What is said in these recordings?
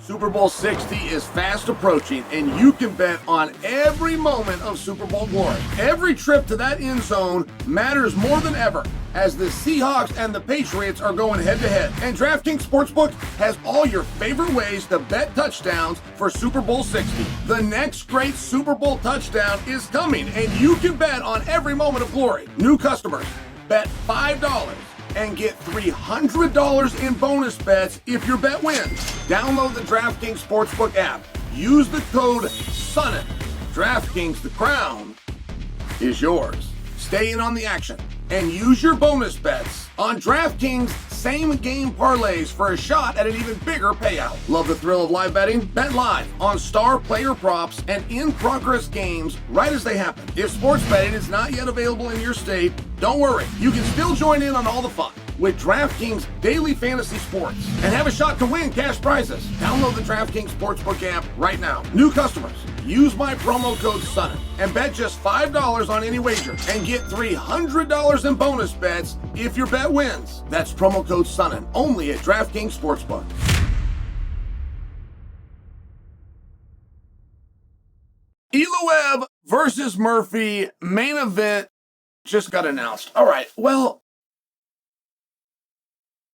Super Bowl 60 is fast approaching, and you can bet on every moment of Super Bowl glory. Every trip to that end zone matters more than ever, as the Seahawks and the Patriots are going head-to-head. And DraftKings Sportsbook has all your favorite ways to bet touchdowns for Super Bowl 60. The next great Super Bowl touchdown is coming, and you can bet on every moment of glory. New customers, bet $5 and get $300 in bonus bets if your bet wins. Download the DraftKings Sportsbook app. Use the code SONNEN. DraftKings, the crown is yours. Stay in on the action and use your bonus bets on DraftKings same game parlays for a shot at an even bigger payout. Love the thrill of live betting? Bet live on star player props and in-progress games right as they happen. If sports betting is not yet available in your state, don't worry. You can still join in on all the fun with DraftKings Daily Fantasy Sports and have a shot to win cash prizes. Download the DraftKings Sportsbook app right now. New customers, use my promo code SONNEN and bet just $5 on any wager and get $300 in bonus bets if your bet wins. That's promo code SONNEN only at DraftKings Sportsbook. Ilia versus Murphy main event just got announced. All right, well,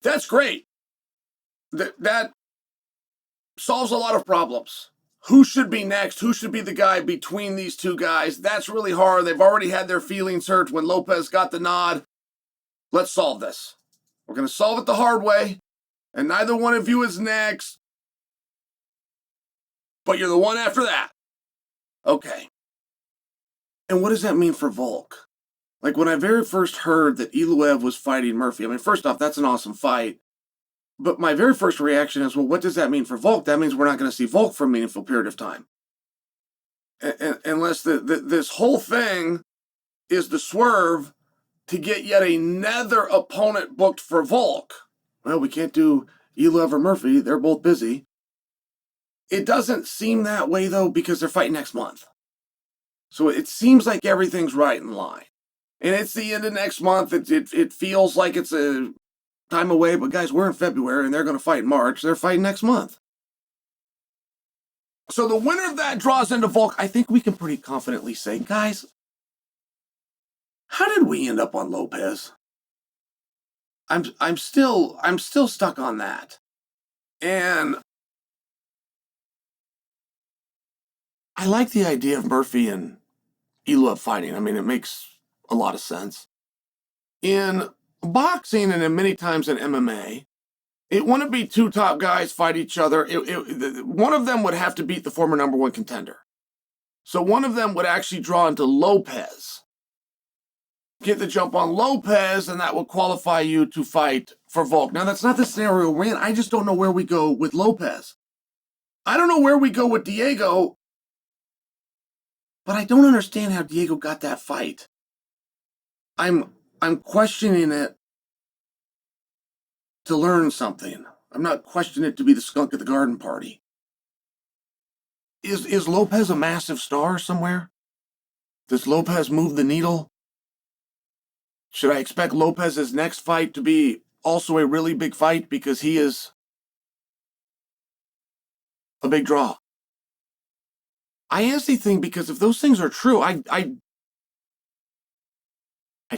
that's great. That solves a lot of problems. Who should be next? Who should be the guy between these two guys? That's really hard. They've already had their feelings hurt when Lopes got the nod. Let's solve this. We're going to solve it the hard way, and neither one of you is next, but you're the one after that. Okay. And what does that mean for Volk? Like, when I very first heard that Ilia was fighting Murphy, I mean, first off, that's an awesome fight. But my very first reaction is, well, what does that mean for Volk? That means we're not going to see Volk for a meaningful period of time. Unless this whole thing is the swerve to get yet another opponent booked for Volk. Well, we can't do Ilia or Murphy. They're both busy. It doesn't seem that way, though, because they're fighting next month. So it seems like everything's right in line. And it's the end of next month. It feels like it's a time away, but guys, we're in February and they're going to fight in March. They're fighting next month. So the winner of that draws into Volk. I think we can pretty confidently say, guys, how did we end up on Lopes? I'm still stuck on that. And I like the idea of Murphy and Ilia fighting. I mean, it makes a lot of sense. In boxing and in many times in MMA, it wouldn't be two top guys fight each other. One of them would have to beat the former number one contender. So one of them would actually draw into Lopes, get the jump on Lopes, and that will qualify you to fight for Volk. Now, that's not the scenario we're in. I just don't know where we go with Lopes. I don't know where we go with Diego, but I don't understand how Diego got that fight. I'm questioning it to learn something. I'm not questioning it to be the skunk at the garden party. Is Lopes a massive star somewhere? Does Lopes move the needle? Should I expect Lopes' next fight to be also a really big fight because he is a big draw? I ask the thing because if those things are true, I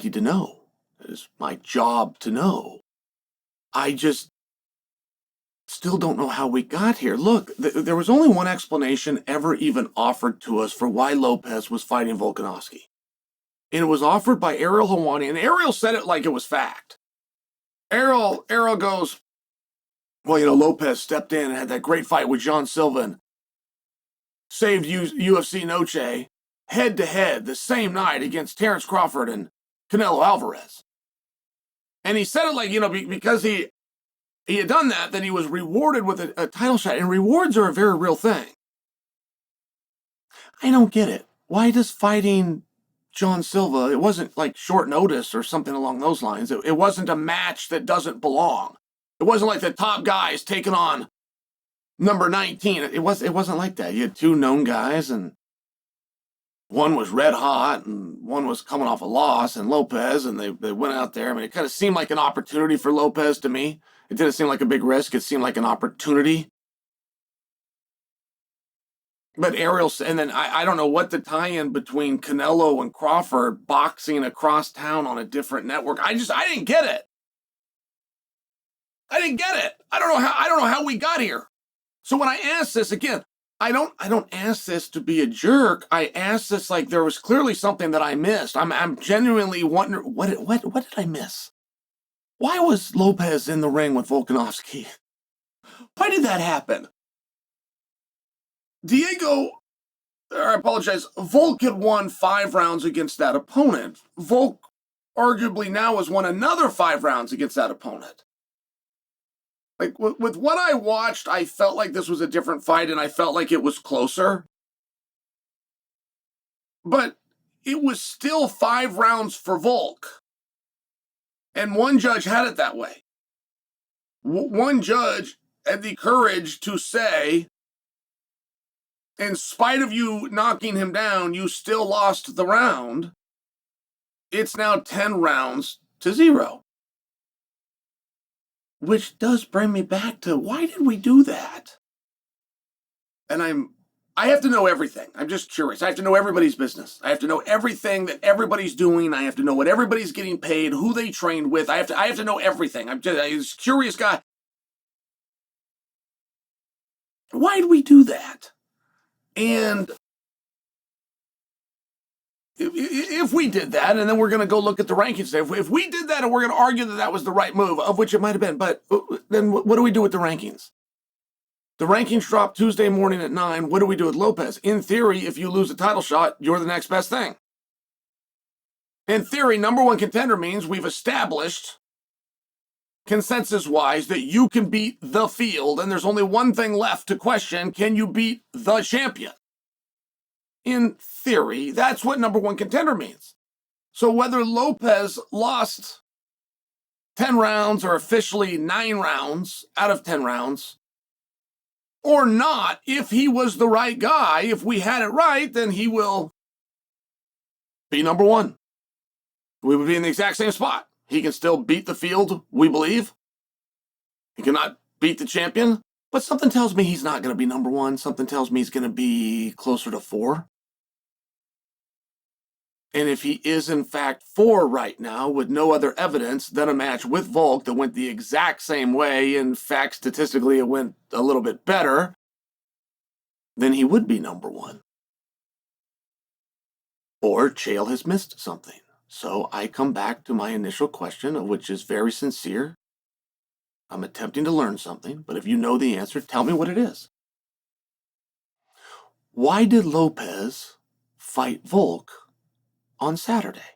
need to know. It is my job to know. I just still don't know how we got here. Look, there was only one explanation ever even offered to us for why Lopes was fighting Volkanovski. And it was offered by Ariel Helwani, and Ariel said it like it was fact. Ariel goes, well, you know, Lopes stepped in and had that great fight with John Silva and saved UFC Noche head-to-head the same night against Terrence Crawford and Canelo Alvarez. And he said it like, you know, because he had done that, then he was rewarded with a title shot. And rewards are a very real thing. I don't get it. Why does fighting John Silva, it wasn't like short notice or something along those lines. It wasn't a match that doesn't belong. It wasn't like the top guys taking on number 19. It wasn't like that. You had two known guys, and one was red hot, and one was coming off a loss, and Lopes, and they went out there. I mean, it kind of seemed like an opportunity for Lopes to me. It didn't seem like a big risk. It seemed like an opportunity. But Ariel, and then I don't know what the tie-in between Canelo and Crawford boxing across town on a different network. I didn't get it. I didn't get it. I don't know how we got here. So when I asked this again, I don't ask this to be a jerk. I asked this like there was clearly something that I missed. I'm genuinely wondering what did I miss? Why was Lopez in the ring with Volkanovski? Why did that happen? Volk had won 5 rounds against that opponent. Volk arguably now has won another 5 rounds against that opponent. Like, with what I watched, I felt like this was a different fight, and I felt like it was closer. But it was still 5 rounds for Volk. And one judge had it that way. One judge had the courage to say, in spite of you knocking him down, you still lost the round. It's now 10 rounds to 0. Which does bring me back to, why did we do that? And I have to know everything. I'm just curious. I have to know everybody's business. I have to know everything that everybody's doing. I have to know what everybody's getting paid, who they trained with. I have to know everything. I'm just a curious guy. Why did we do that? And if we did that, and then we're going to go look at the rankings today, if we did that and we're going to argue that that was the right move, of which it might have been, but then what do we do with the rankings? The rankings drop Tuesday morning at 9. What do we do with Lopez? In theory, if you lose a title shot, you're the next best thing. In theory, number 1 contender means we've established consensus-wise that you can beat the field, and there's only one thing left to question: can you beat the champion? In theory, that's what number 1 contender means. So whether Lopez lost 10 rounds or officially 9 rounds out of 10 rounds or not, if he was the right guy, if we had it right, then he will be number 1. We would be in the exact same spot. He can still beat the field, we believe. He cannot beat the champion, but something tells me he's not going to be number 1. Something tells me he's going to be closer to 4. And if he is, in fact, 4 right now, with no other evidence than a match with Volk that went the exact same way, in fact, statistically, it went a little bit better, then he would be number 1. Or Chael has missed something. So I come back to my initial question, which is very sincere. I'm attempting to learn something, but if you know the answer, tell me what it is. Why did Lopez fight Volk on Saturday?